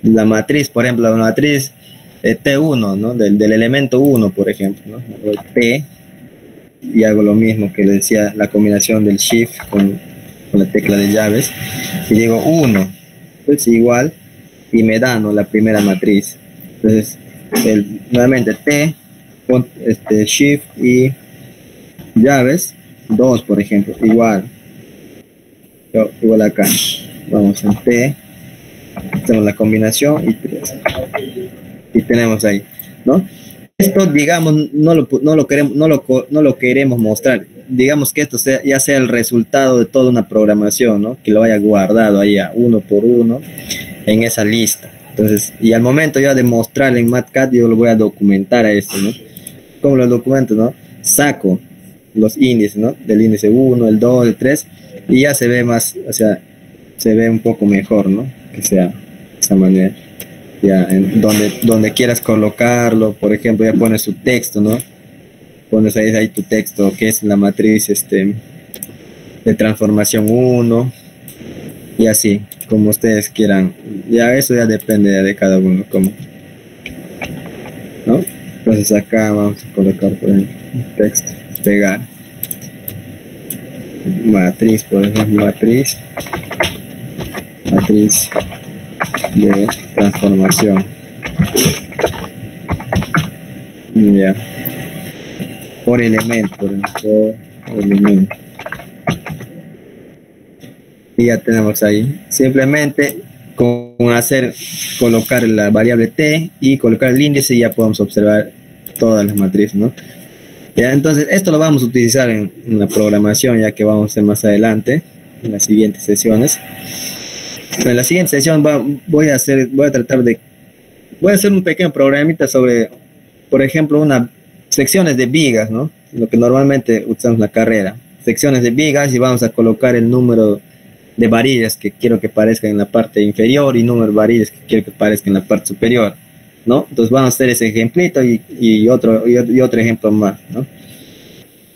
la matriz, por ejemplo, la matriz T1, ¿no? Del elemento 1, por ejemplo, ¿no? T, y hago lo mismo que le decía, la combinación del shift con la tecla de llaves, y digo 1, pues igual, y me da, ¿no? La primera matriz. Entonces, nuevamente T, con shift y llaves, 2, por ejemplo, igual acá, vamos en T, hacemos la combinación y 3, y tenemos ahí, ¿no? Esto, digamos, no lo queremos mostrar, digamos que esto ya sea el resultado de toda una programación, ¿no? Que lo haya guardado ahí a uno por uno en esa lista. Entonces, y al momento ya de mostrarle en MATCAD, yo lo voy a documentar a esto, ¿no? ¿Cómo lo documento, no? Saco los índices, ¿no? Del índice 1, el 2, el 3, y ya se ve más, o sea, se ve un poco mejor, ¿no? Que sea de esa manera. Ya, donde quieras colocarlo, por ejemplo, ya pones su texto, ¿no? Pones ahí tu texto, que es la matriz de transformación 1, y así, como ustedes quieran. Ya eso ya depende de cada uno, como, ¿no? Entonces acá vamos a colocar, por ejemplo, texto, pegar. Matriz, por ejemplo, matriz de transformación, ya, por elemento, y ya tenemos ahí, simplemente con colocar la variable t y colocar el índice, ya podemos observar todas las matrices, ¿no? Ya, entonces esto lo vamos a utilizar en la programación, ya que vamos a hacer más adelante en las siguientes sesiones. En la siguiente sesión voy a hacer un pequeño programita sobre, por ejemplo, secciones de vigas, ¿no? Lo que normalmente usamos en la carrera, secciones de vigas, y vamos a colocar el número de varillas que quiero que aparezca en la parte inferior y número de varillas que quiero que aparezca en la parte superior. ¿no? Entonces vamos a hacer ese ejemplito y otro ejemplo más, ¿no?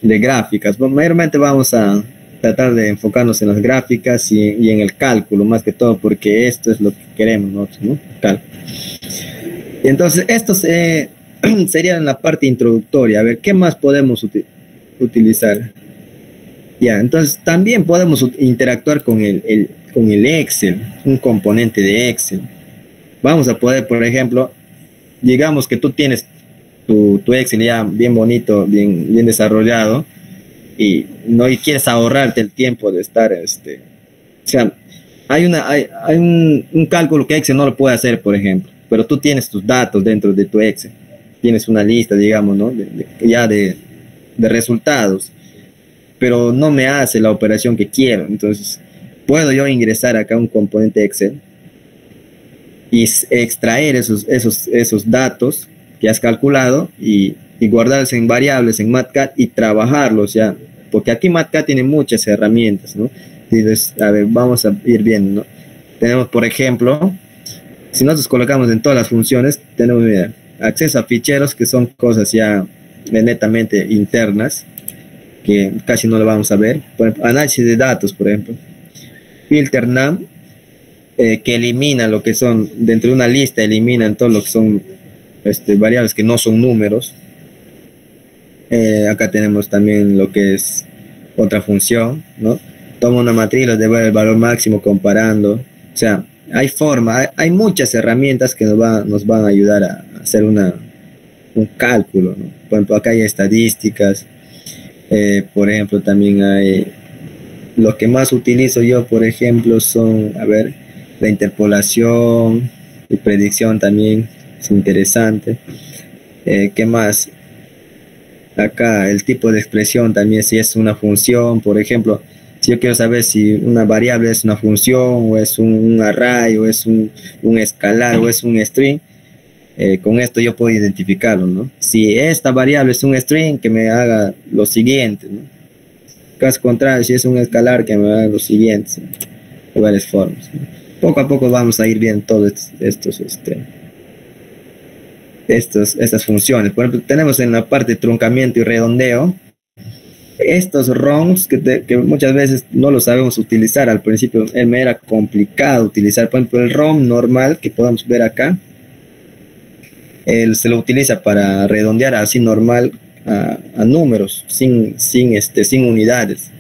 De gráficas. Bueno, mayormente vamos a tratar de enfocarnos en las gráficas y en el cálculo, más que todo, porque esto es lo que queremos nosotros, ¿no? Cálculo. Y entonces, esto sería en la parte introductoria. A ver, ¿qué más podemos utilizar? Ya, entonces también podemos interactuar con el Excel, un componente de Excel. Vamos a poder, por ejemplo, digamos que tú tienes tu Excel ya bien bonito, bien desarrollado, y quieres ahorrarte el tiempo de estar, o sea, hay un cálculo que Excel no lo puede hacer, por ejemplo, pero tú tienes tus datos dentro de tu Excel, tienes una lista, digamos, ¿no? de resultados, pero no me hace la operación que quiero. Entonces, puedo yo ingresar acá un componente Excel y extraer esos datos que has calculado y guardarlos en variables en Matcat y trabajarlos ya, porque aquí Matcat tiene muchas herramientas, ¿no? Entonces, a ver, vamos a ir viendo, ¿no? Tenemos, por ejemplo, si nosotros colocamos en todas las funciones, tenemos, mira, acceso a ficheros, que son cosas ya netamente internas, que casi no lo vamos a ver. Por ejemplo, análisis de datos, por ejemplo. Filter num, que elimina lo que son, dentro de una lista, eliminan todo lo que son variables que no son números. Acá tenemos también lo que es otra función, ¿no? Toma una matriz, les devuelve el valor máximo comparando. O sea, hay muchas herramientas que nos van a ayudar a hacer un cálculo, ¿no? Por ejemplo, acá hay estadísticas. Por ejemplo, también hay, lo que más utilizo yo, por ejemplo, son, a ver, la interpolación y predicción también es interesante. ¿Qué más? Acá el tipo de expresión también, si es una función, por ejemplo, si yo quiero saber si una variable es una función o es un array o es un escalar o es un string, con esto yo puedo identificarlo, ¿no? Si esta variable es un string, que me haga lo siguiente, ¿no? Caso contrario, si es un escalar, que me haga lo siguiente, ¿no? De varias formas, ¿no? Poco a poco vamos a ir viendo todas estas funciones. Por ejemplo, tenemos en la parte de truncamiento y redondeo estos ROMs que muchas veces no lo sabemos utilizar. Al principio me era complicado utilizar. Por ejemplo, el ROM normal que podemos ver acá, se lo utiliza para redondear así normal a números, sin unidades.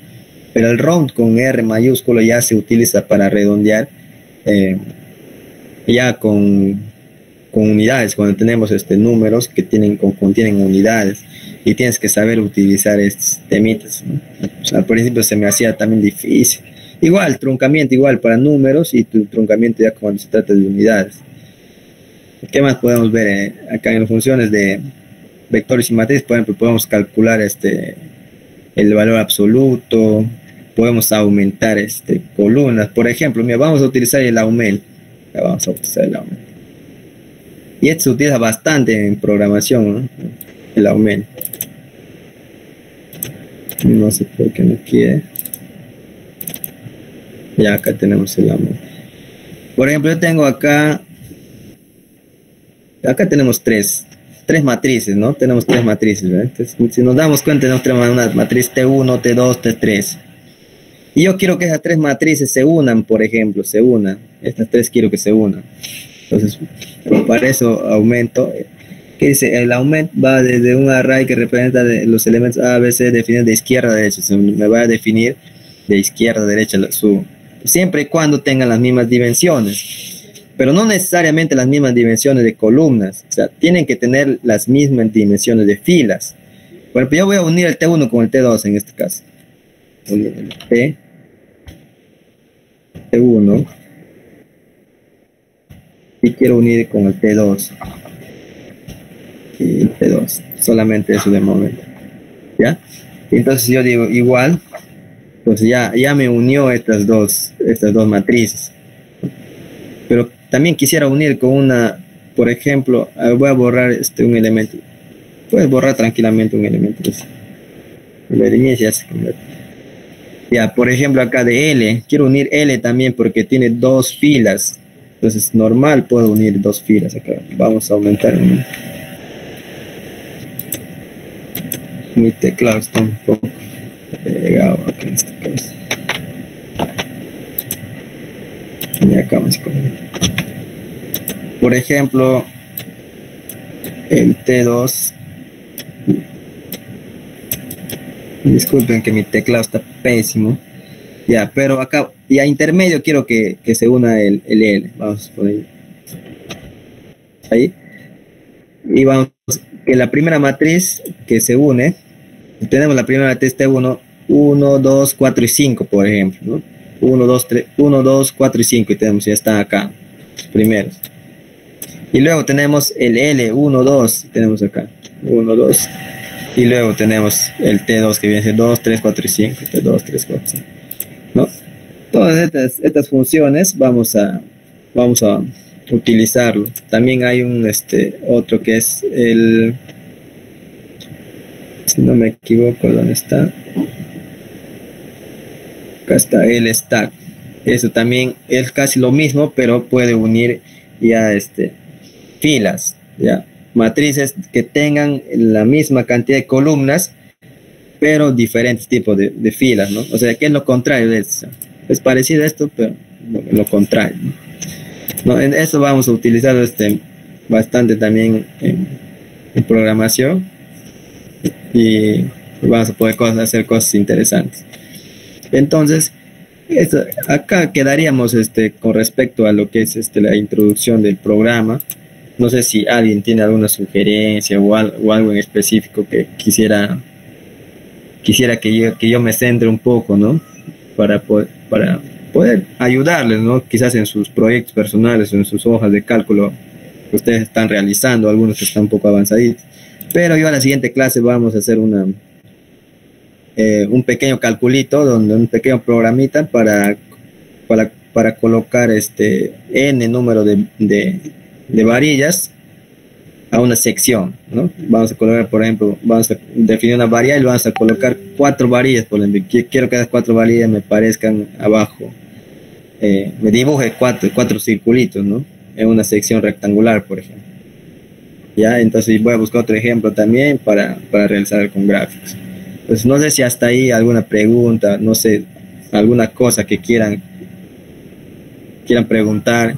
Pero el ROM con R mayúsculo ya se utiliza para redondear ya con unidades, cuando tenemos números que contienen unidades, y tienes que saber utilizar estos temitas, ¿no? O sea, al principio se me hacía también difícil. Igual, truncamiento igual para números, y tu truncamiento ya cuando se trata de unidades. ¿Qué más podemos ver acá en las funciones de vectores y matrices? Por ejemplo, podemos calcular el valor absoluto, podemos aumentar columnas. Por ejemplo, mira, vamos a utilizar el aumento. Ya vamos a utilizar el aumento. Y esto se utiliza bastante en programación, ¿no? El aumento. No sé por qué no quiere. Ya acá tenemos el aumento. Por ejemplo, yo tengo acá tenemos tres matrices, ¿no? Tenemos tres matrices, ¿verdad? Entonces, si nos damos cuenta, tenemos una matriz T1, T2, T3. Y yo quiero que esas tres matrices se unan, por ejemplo, Estas tres quiero que se unan. Entonces, para eso aumento. ¿Qué dice? El aumento va desde un array que representa los elementos A, B, C, definidos de izquierda a derecha. Me va a definir de izquierda a derecha siempre y cuando tengan las mismas dimensiones. Pero no necesariamente las mismas dimensiones de columnas. O sea, tienen que tener las mismas dimensiones de filas. Por ejemplo, yo voy a unir el T1 con el T2 en este caso. Unir el T1 y quiero unir con el T2 y el T2, solamente eso de momento, ¿ya? Entonces yo digo igual, pues ya me unió estas dos matrices, pero también quisiera unir con una, por ejemplo, voy a borrar un elemento. Puedes borrar tranquilamente un elemento, pues. Ya, por ejemplo, acá de L, quiero unir L también porque tiene dos filas. Entonces, normal, puedo unir dos filas acá. Vamos a aumentar mi teclado, está un poco pegado acá en este caso. Y acá vamos con por ejemplo, el T2. Disculpen que mi teclado está pésimo. Ya, pero acá, y a intermedio quiero que se una el L. Vamos a poner ahí. Y vamos, que la primera matriz que se une, tenemos la primera matriz T1, 1, 2, 4 y 5, por ejemplo, ¿no? 1, 2, 3, 1, 2, 4 y 5, y tenemos, ya están acá, los primeros. Y luego tenemos el L, 1, 2, tenemos acá, 1, 2. Y luego tenemos el T2 que viene a ser 2, 3, 4 y 5, T2, 3, 4, 5, ¿no? Todas estas funciones vamos a utilizarlo. También hay un otro que es el, si no me equivoco, ¿dónde está? Acá está el stack. Eso también es casi lo mismo, pero puede unir ya filas, ya matrices que tengan la misma cantidad de columnas, pero diferentes tipos de filas, ¿no? O sea, que es lo contrario de esto. Es parecido a esto, pero lo contrario, ¿no? En eso vamos a utilizar bastante también en programación, y vamos a poder hacer cosas interesantes. Entonces, acá quedaríamos con respecto a lo que es la introducción del programa. No sé si alguien tiene alguna sugerencia o algo en específico que quisiera que yo me centre un poco, ¿no? Para poder ayudarles, ¿no? Quizás en sus proyectos personales o en sus hojas de cálculo que ustedes están realizando, algunos que están un poco avanzaditos. Pero yo a la siguiente clase vamos a hacer un pequeño calculito, un pequeño programita para colocar n número de varillas a una sección, ¿no? Vamos a colocar, por ejemplo, vamos a definir una varilla y vamos a colocar 4 varillas, por ejemplo. Quiero que las 4 varillas me parezcan abajo, me dibuje 4 circulitos, ¿no? En una sección rectangular, por ejemplo. Ya, entonces voy a buscar otro ejemplo también para realizar con gráficos. Pues no sé si hasta ahí alguna pregunta, no sé, alguna cosa que quieran preguntar,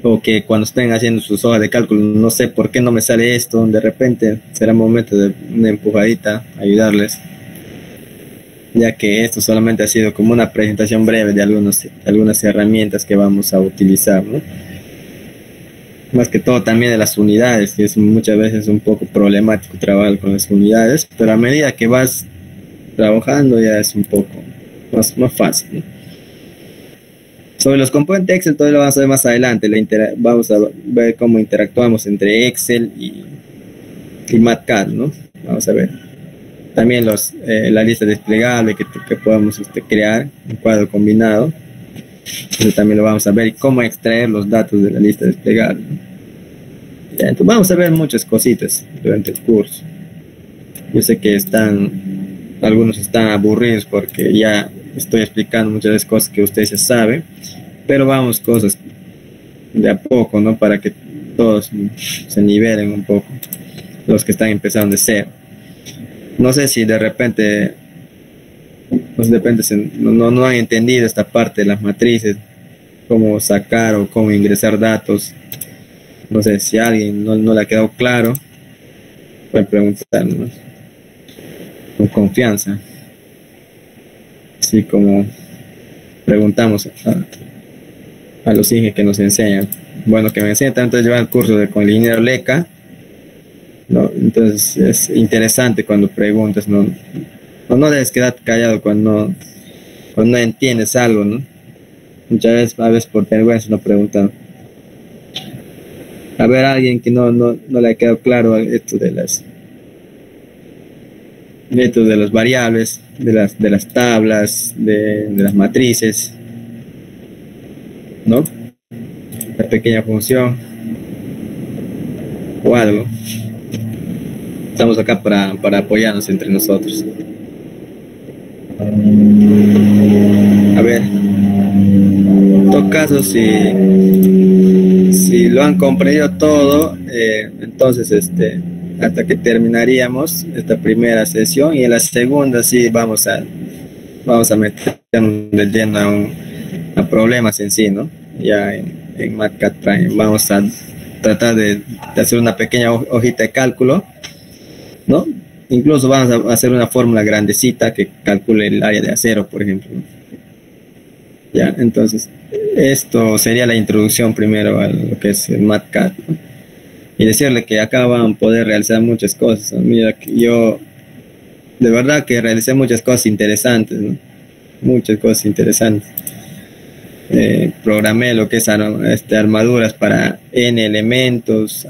o que cuando estén haciendo sus hojas de cálculo, no sé por qué no me sale esto, de repente será momento de una empujadita, ayudarles, ya que esto solamente ha sido como una presentación breve de algunas herramientas que vamos a utilizar, ¿no? Más que todo también de las unidades, que es muchas veces un poco problemático trabajar con las unidades, pero a medida que vas trabajando ya es un poco más fácil, ¿no? Sobre los componentes Excel, todo lo vamos a ver más adelante. Vamos a ver cómo interactuamos entre Excel y MATCAD, ¿no? Vamos a ver. También la lista desplegable que podamos crear, un cuadro combinado. Eso también lo vamos a ver, y cómo extraer los datos de la lista desplegable, ¿no? Entonces vamos a ver muchas cositas durante el curso. Yo sé que algunos están aburridos porque ya estoy explicando muchas veces cosas que ustedes ya saben, pero vamos cosas de a poco, ¿no? Para que todos se nivelen un poco, los que están empezando de cero. No sé si de repente no han entendido esta parte de las matrices, cómo sacar o cómo ingresar datos. No sé si a alguien no le ha quedado claro, pueden preguntarnos con confianza, así como preguntamos a los ingenieros que nos enseñan. Bueno, que me enseñan tanto de llevar el curso con el ingeniero Leca, ¿no? Entonces es interesante cuando preguntas, no debes quedar callado cuando no entiendes algo, ¿no? Muchas veces, a veces por vergüenza no preguntan. A ver, a alguien que no le ha quedado claro esto de las variables, de las tablas, de las matrices, ¿no? La pequeña función o algo. Estamos acá para apoyarnos entre nosotros. A ver, caso, si lo han comprendido todo, entonces hasta que terminaríamos esta primera sesión, y en la segunda sí vamos a meternos de lleno a problemas en sí, ¿no? Ya en MATCAD Prime vamos a tratar de hacer una pequeña hojita de cálculo, ¿no? Incluso vamos a hacer una fórmula grandecita que calcule el área de acero, por ejemplo, ¿no? Ya, entonces esto sería la introducción primero a lo que es el MATCAD, ¿no? Y decirle que acá van a poder realizar muchas cosas, ¿no? Mira, que yo de verdad que realicé muchas cosas interesantes, ¿no? Muchas cosas interesantes. Programé lo que es armaduras para N elementos,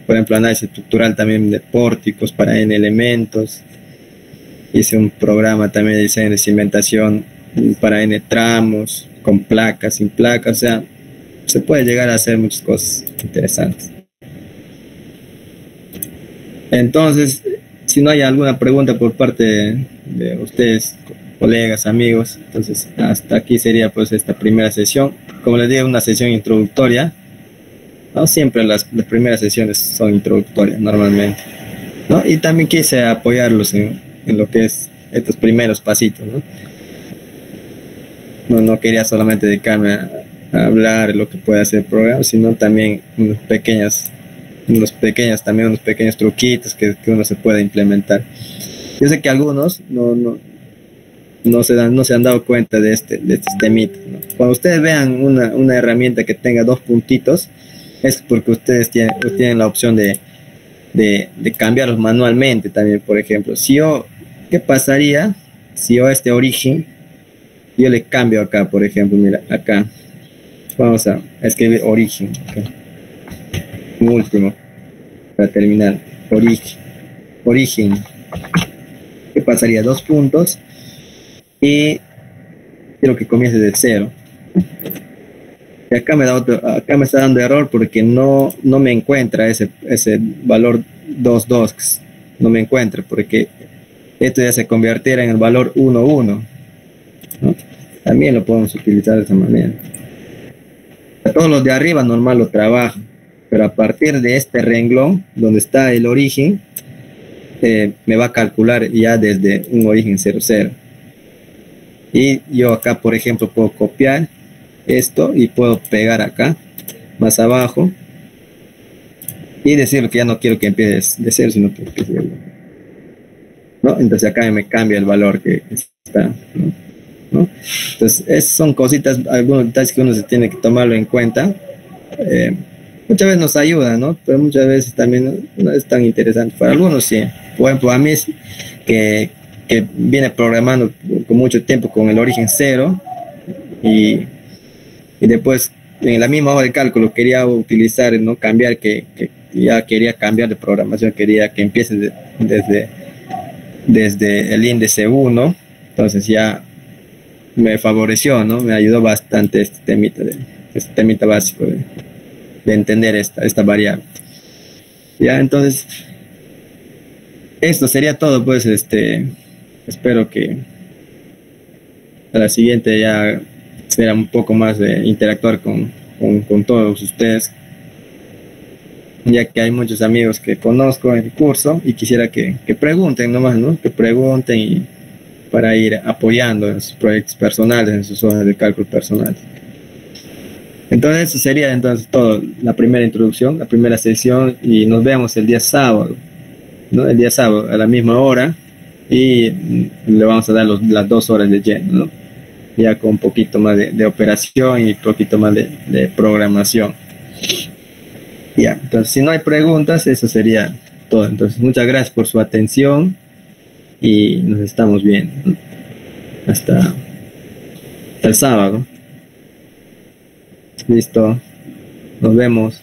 por ejemplo, análisis estructural también de pórticos para N elementos. Hice un programa también de diseño de cimentación para N tramos, con placas, sin placas, o sea, se puede llegar a hacer muchas cosas interesantes. Entonces, si no hay alguna pregunta por parte de ustedes, colegas, amigos, entonces hasta aquí sería pues esta primera sesión. Como les digo, una sesión introductoria, ¿no? Siempre las primeras sesiones son introductorias normalmente, ¿no? Y también quise apoyarlos en lo que es estos primeros pasitos, ¿no? No quería solamente dedicarme a hablar de lo que puede hacer el programa, sino también unos pequeños truquitos que uno se puede implementar. Yo sé que algunos no se han dado cuenta de estos temitas, ¿no? Cuando ustedes vean una herramienta que tenga 2 puntitos, es porque ustedes tienen la opción de cambiarlos manualmente también. Por ejemplo, ¿qué pasaría si yo este origen, yo le cambio acá, por ejemplo, mira, acá, vamos a escribir origen, okay. Último, para terminar, origen, ¿qué pasaría? 2 puntos, y quiero que comience de 0. Y acá me está dando error porque no me encuentra ese valor 2,2, no me encuentra, porque esto ya se convirtiera en el valor 1,1, ¿no? También lo podemos utilizar de esa manera. A todos los de arriba normal lo trabajo, pero a partir de este renglón donde está el origen, me va a calcular ya desde un origen 0,0. Y yo acá, por ejemplo, puedo copiar esto y puedo pegar acá, más abajo, y decir que ya no quiero que empiece de 0, sino que empiece de 1, ¿no? Entonces acá me cambia el valor que está, ¿no? Entonces, son cositas, algunos detalles que uno se tiene que tomarlo en cuenta. Muchas veces nos ayuda, ¿no? Pero muchas veces también no es tan interesante. Para algunos sí. Por ejemplo, a mí que viene programando con mucho tiempo con el origen 0, y después en la misma hoja de cálculo quería utilizar, no cambiar, que ya quería cambiar de programación, quería que empiece desde el índice 1, entonces ya me favoreció, ¿no? Me ayudó bastante este temita básico de entender esta variable. Ya, entonces esto sería todo, pues. Espero que a la siguiente ya sea un poco más de interactuar con todos ustedes, ya que hay muchos amigos que conozco en el curso y quisiera que pregunten nomás, ¿no? Que pregunten, y para ir apoyando en sus proyectos personales, en sus hojas de cálculo personales. Entonces eso sería entonces todo, la primera introducción, la primera sesión, y nos vemos el día sábado, ¿no? El día sábado a la misma hora, y le vamos a dar las 2 horas de lleno, ¿no? Ya con un poquito más de operación y un poquito más de programación. Ya, entonces si no hay preguntas, eso sería todo. Entonces muchas gracias por su atención y nos estamos viendo, ¿no? Hasta el sábado. Listo, nos vemos.